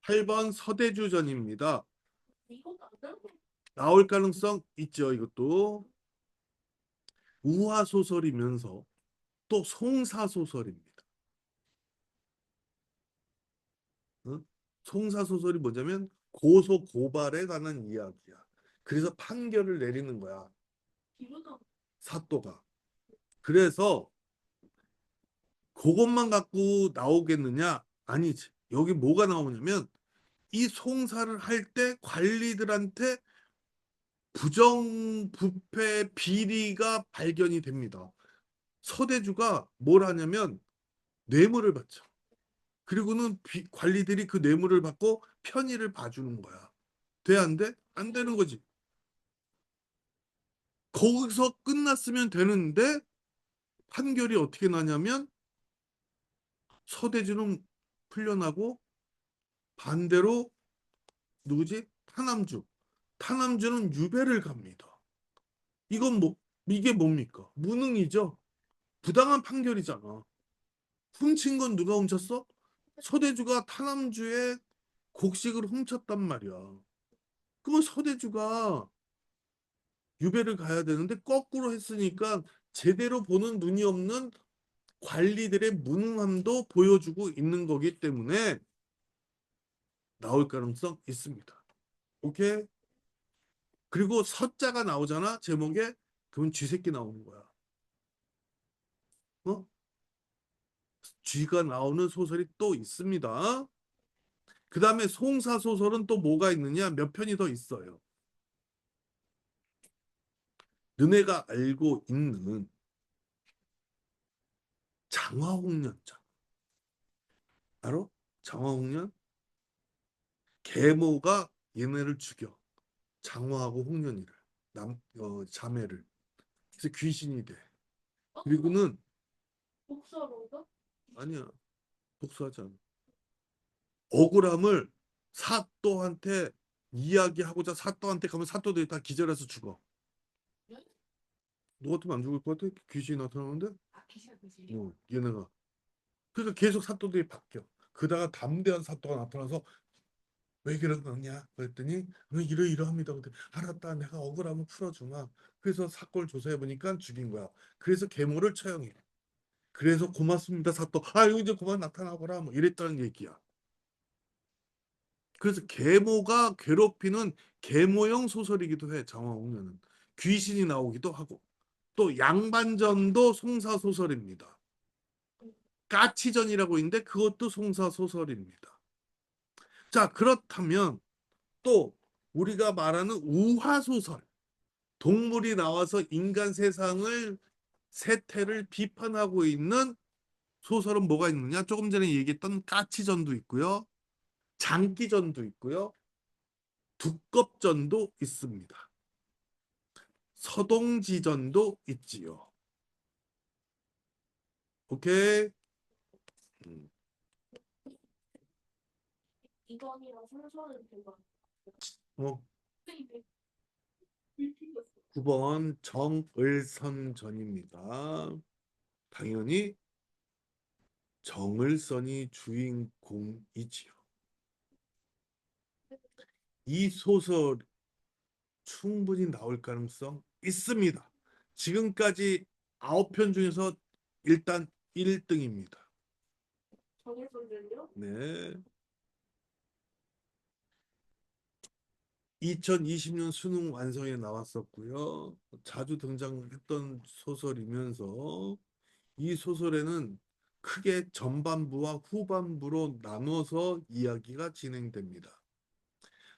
8번 서대주전입니다. 나올 가능성 있죠, 이것도. 우화소설이면서 또 송사소설입니다. 어? 송사소설이 뭐냐면 고소 고발에 관한 이야기야. 그래서 판결을 내리는 거야, 사또가. 그래서 그것만 갖고 나오겠느냐? 아니지. 여기 뭐가 나오냐면 이 송사를 할 때 관리들한테 부정부패 비리가 발견이 됩니다. 서대주가 뭘 하냐면 뇌물을 받죠. 그리고는 관리들이 그 뇌물을 받고 편의를 봐주는 거야. 돼, 안 돼? 안 되는 거지. 거기서 끝났으면 되는데 판결이 어떻게 나냐면 서대주는 풀려나고 반대로 누구지? 타남주는 유배를 갑니다. 이건 뭐, 이게 뭡니까? 무능이죠. 부당한 판결이잖아. 훔친 건 누가 훔쳤어? 서대주가 타남주의 곡식을 훔쳤단 말이야. 그러면 서대주가 유배를 가야 되는데 거꾸로 했으니까 제대로 보는 눈이 없는 관리들의 무능함도 보여주고 있는 거기 때문에 나올 가능성 있습니다. 오케이? 그리고 서자가 나오잖아, 제목에. 그럼 쥐새끼 나오는 거야. 어? 쥐가 나오는 소설이 또 있습니다. 그 다음에 송사소설은 또 뭐가 있느냐? 몇 편이 더 있어요. 너네가 알고 있는 장화홍련장. 알아? 장화홍련? 계모가 얘네를 죽여. 장화하고 홍련이를. 자매를. 그래서 귀신이 돼. 그리고는 아니야. 복수하지 않아. 억울함을 사또한테 이야기하고자 사또한테 가면 사또들이 다 기절해서 죽어. 너 같으면 안 죽을 것 같아? 귀신이 나타나는데? 얘네가. 그러니까 계속 사또들이 바뀌어. 그러다가 담대한 사또가 나타나서 왜 그러느냐 그랬더니 이러이러합니다. 그랬더니 알았다, 내가 억울함을 풀어주마. 그래서 사건을 조사해 보니까 죽인 거야. 그래서 계모를 처형해. 그래서 고맙습니다 사또. 아유 이제 그만 나타나거라 뭐 이랬다는 얘기야. 그래서 계모가 괴롭히는 계모형 소설이기도 해. 장화홍련은 귀신이 나오기도 하고. 또 양반전도 송사소설입니다. 까치전이라고 있는데 그것도 송사소설입니다. 자, 그렇다면 또 우리가 말하는 우화소설, 동물이 나와서 인간 세상을 세태를 비판하고 있는 소설은 뭐가 있느냐? 조금 전에 얘기했던 까치전도 있고요. 장기전도 있고요. 두껍전도 있습니다. 서동지전도 있지요. 오케이? 음. 9번 정을선전입니다. 당연히 정을선이 주인공이지요. 이 소설 충분히 나올 가능성 있습니다. 지금까지 9편 중에서 일단 1등입니다. 네. 2020년 수능 완성에 나왔었고요. 자주 등장했던 소설이면서 이 소설에는 크게 전반부와 후반부로 나눠서 이야기가 진행됩니다.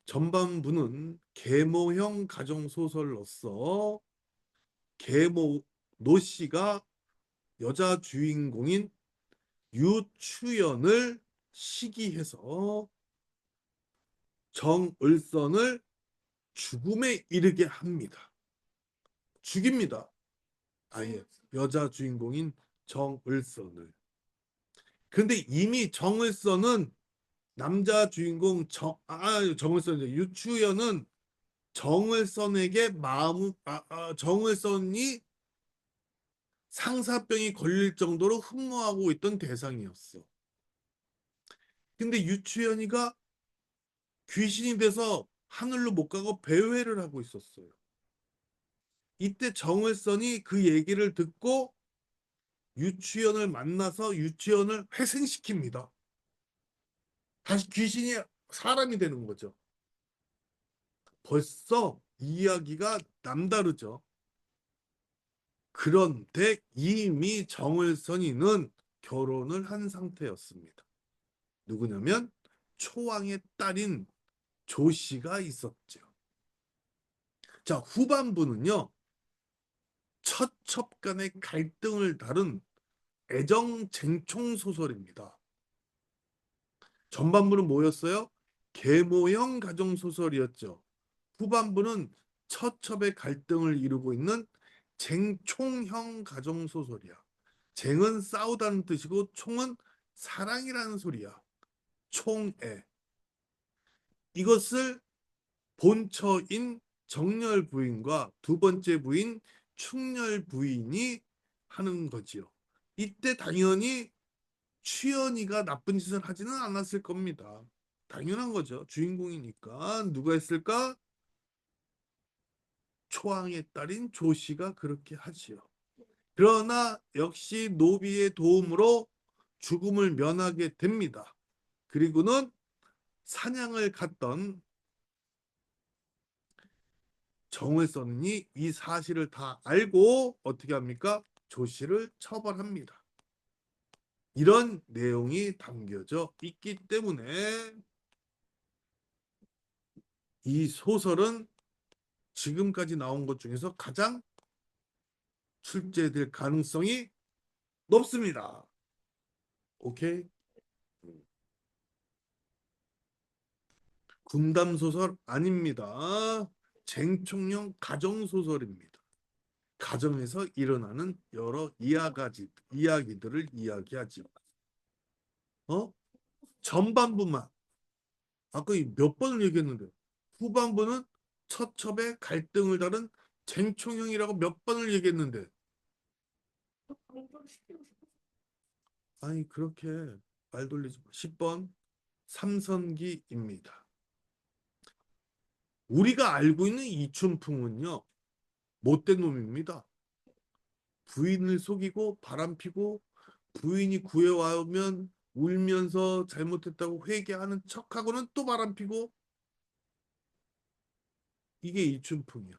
전반부는 계모형 가정소설로서 계모 노 씨가 여자 주인공인 유추연을 시기해서 정을선을 죽음에 이르게 합니다. 죽입니다. 아예 여자 주인공인 정을선을. 근데 이미 정을선은 남자 주인공 정을선 유추연은 정을선에게 정을선이 상사병이 걸릴 정도로 흠모하고 있던 대상이었어. 근데 유추연이가 귀신이 돼서 하늘로 못 가고 배회를 하고 있었어요. 이때 정월선이 그 얘기를 듣고 유치원을 만나서 유치원을 회생시킵니다. 다시 귀신이 사람이 되는 거죠. 벌써 이야기가 남다르죠. 그런데 이미 정월선이는 결혼을 한 상태였습니다. 누구냐면 초왕의 딸인 조씨가 있었죠. 자, 후반부는요. 처첩 간의 갈등을 다룬 애정 쟁총 소설입니다. 전반부는 뭐였어요? 계모형 가정 소설이었죠. 후반부는 처첩의 갈등을 이루고 있는 쟁총형 가정 소설이야. 쟁은 싸우다는 뜻이고 총은 사랑이라는 소리야. 총애. 이것을 본처인 정열 부인과 두 번째 부인 충렬 부인이 하는 거지요. 이때 당연히 취연이가 나쁜 짓을 하지는 않았을 겁니다. 당연한 거죠. 주인공이니까. 누가 했을까? 초왕의 딸인 조씨가 그렇게 하지요. 그러나 역시 노비의 도움으로 죽음을 면하게 됩니다. 그리고는 사냥을 갔던 정월선이 이 사실을 다 알고 어떻게 합니까? 조씨를 처벌합니다. 이런 내용이 담겨져 있기 때문에 이 소설은 지금까지 나온 것 중에서 가장 출제될 가능성이 높습니다. 오케이? 군담 소설 아닙니다. 쟁총형 가정 소설입니다. 가정에서 일어나는 여러 이야기들을 이야기하죠. 전반부만 아까 몇 번을 얘기했는데 후반부는 처첩의 갈등을 다룬 쟁총형이라고 몇 번을 얘기했는데 아니 그렇게 말 돌리지 마. 10번 삼선기입니다. 우리가 알고 있는 이춘풍은요 못된 놈입니다. 부인을 속이고 바람피고 부인이 구해와오면 울면서 잘못했다고 회개하는 척하고는 또 바람피고 이게 이춘풍이야.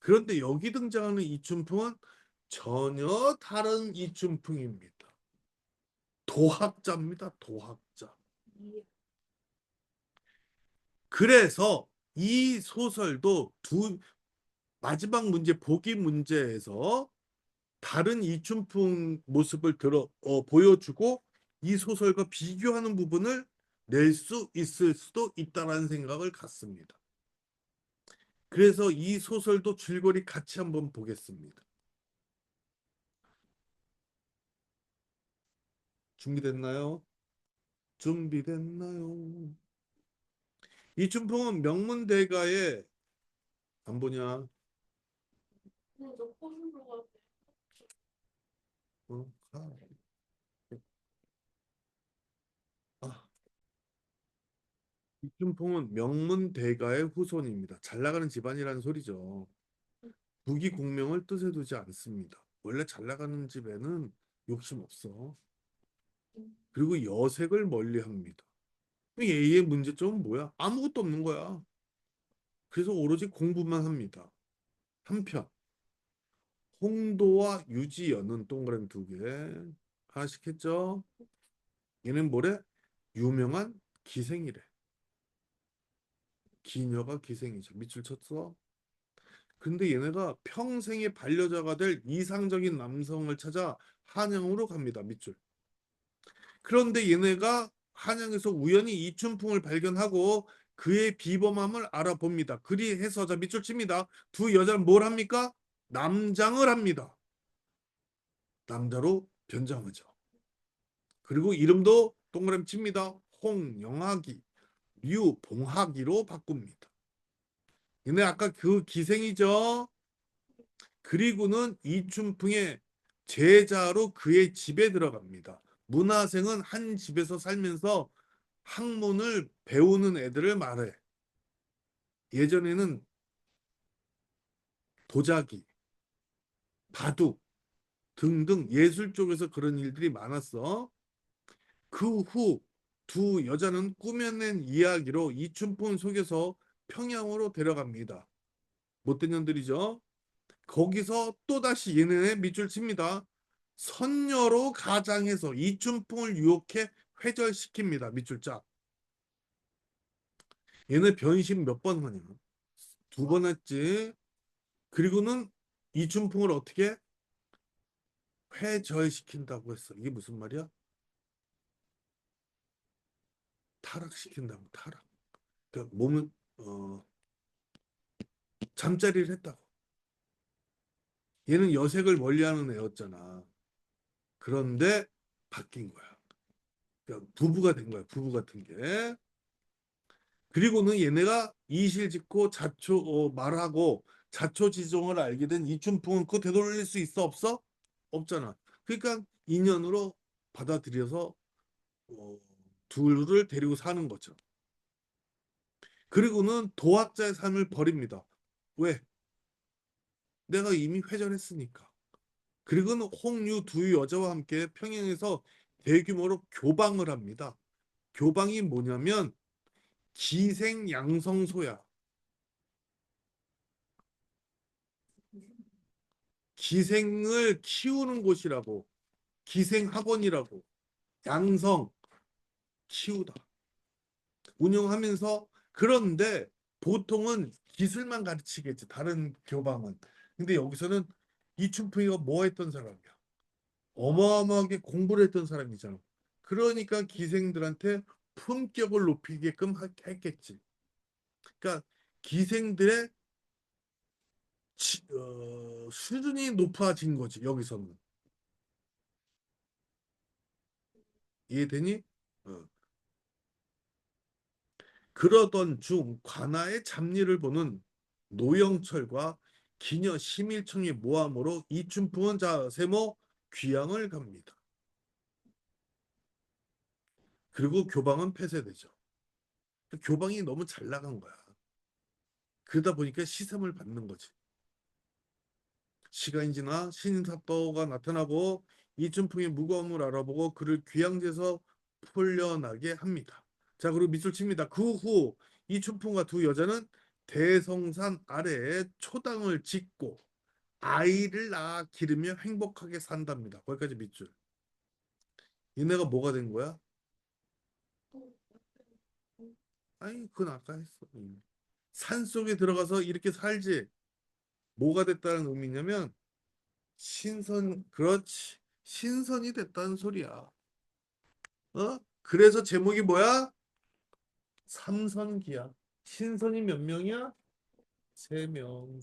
그런데 여기 등장하는 이춘풍은 전혀 다른 이춘풍입니다. 도학자입니다. 도학자. 그래서 이 소설도 마지막 문제 보기 문제에서 다른 이춘풍 모습을 보여주고 이 소설과 비교하는 부분을 낼 수 있을 수도 있다는 생각을 갖습니다. 그래서 이 소설도 줄거리 같이 한번 보겠습니다. 준비됐나요? 준비됐나요? 이춘풍은 명문대가의 안 보냐? 어? 아, 이춘풍은 명문대가의 후손입니다. 잘 나가는 집안이라는 소리죠. 부귀 공명을 뜻에 두지 않습니다. 원래 잘 나가는 집에는 욕심 없어. 그리고 여색을 멀리합니다. 얘의 문제점은 뭐야? 아무것도 없는 거야. 그래서 오로지 공부만 합니다. 한편 홍도와 유지연은 동그라미 두 개. 하나씩 했죠? 얘는 뭐래? 유명한 기생이래. 기녀가 기생이죠. 밑줄 쳤어? 근데 얘네가 평생의 반려자가 될 이상적인 남성을 찾아 한양으로 갑니다. 밑줄. 그런데 얘네가 한양에서 우연히 이춘풍을 발견하고 그의 비범함을 알아봅니다. 그리해서 자 밑줄 칩니다. 두 여자는 뭘 합니까? 남장을 합니다. 남자로 변장하죠. 그리고 이름도 동그라미 칩니다. 홍영학이, 류봉학이로 바꿉니다. 얘네 아까 그 기생이죠. 그리고는 이춘풍의 제자로 그의 집에 들어갑니다. 문화생은 한 집에서 살면서 학문을 배우는 애들을 말해. 예전에는 도자기, 바둑 등등 예술 쪽에서 그런 일들이 많았어. 그 후 두 여자는 꾸며낸 이야기로 이춘풍을 속여서 평양으로 데려갑니다. 못된 년들이죠. 거기서 또다시 얘네의 밑줄 칩니다. 선녀로 가장해서 이춘풍을 유혹해 회절시킵니다. 밑줄 짝. 얘네 변신 몇 번 하냐? 두 번 했지. 그리고는 이춘풍을 어떻게 회절시킨다고 했어. 이게 무슨 말이야? 타락시킨다고, 타락. 그러니까 몸을 잠자리를 했다고. 얘는 여색을 멀리하는 애였잖아. 그런데 바뀐 거야. 그러니까 부부가 된 거야. 부부 같은 게. 그리고는 얘네가 이실직고 말하고 자초지종을 알게 된 이춘풍은 그거 되돌릴 수 있어 없어? 없잖아. 그러니까 인연으로 받아들여서 어, 둘을 데리고 사는 거죠. 그리고는 도학자의 삶을 버립니다. 왜? 내가 이미 회전했으니까. 그리고는 홍유 두 여자와 함께 평양에서 대규모로 교방을 합니다. 교방이 뭐냐면 기생양성소야. 기생을 키우는 곳이라고. 기생학원이라고. 양성 키우다. 운영하면서 그런데 보통은 기술만 가르치겠지. 다른 교방은. 근데 여기서는 이춘풍이가 뭐 했던 사람이야? 어마어마하게 공부를 했던 사람이잖아. 그러니까 기생들한테 품격을 높이게끔 했겠지. 그러니까 기생들의 수준이 높아진 거지. 여기서는. 이해되니? 어. 그러던 중 관아의 잡일을 보는 노영철과 기녀 심일청의 모함으로 이춘풍은 자 세모 귀양을 갑니다. 그리고 교방은 폐쇄되죠. 교방이 너무 잘 나간 거야. 그러다 보니까 시샘을 받는 거지. 시간이 지나 신사또가 나타나고 이춘풍의 무거움을 알아보고 그를 귀양지에서 풀려나게 합니다. 자, 그리고 밑줄 칩니다. 그 후 이춘풍과 두 여자는 대성산 아래에 초당을 짓고 아이를 낳아 기르며 행복하게 산답니다. 거기까지 밑줄. 얘네가 뭐가 된 거야? 아니, 그건 아까 했어. 산 속에 들어가서 이렇게 살지. 뭐가 됐다는 의미냐면 그렇지. 신선이 됐다는 소리야. 어? 그래서 제목이 뭐야? 삼선기야. 신선이 몇 명이야? 세 명.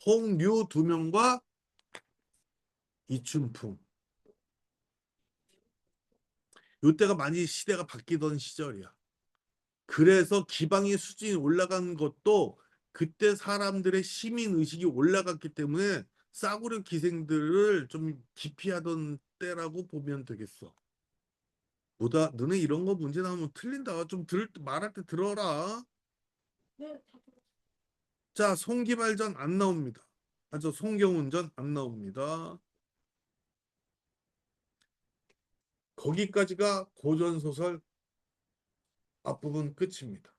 홍류 두 명과 이춘풍. 요때가 많이 시대가 바뀌던 시절이야. 그래서 기방의 수준이 올라간 것도 그때 사람들의 시민 의식이 올라갔기 때문에 싸구려 기생들을 좀 기피하던 때라고 보면 되겠어. 뭐다, 너네 이런 거 문제 나오면 틀린다. 좀 말할 때 들어라. 자, 송기발전 안 나옵니다. 송경운전 안 나옵니다. 거기까지가 고전소설 앞부분 끝입니다.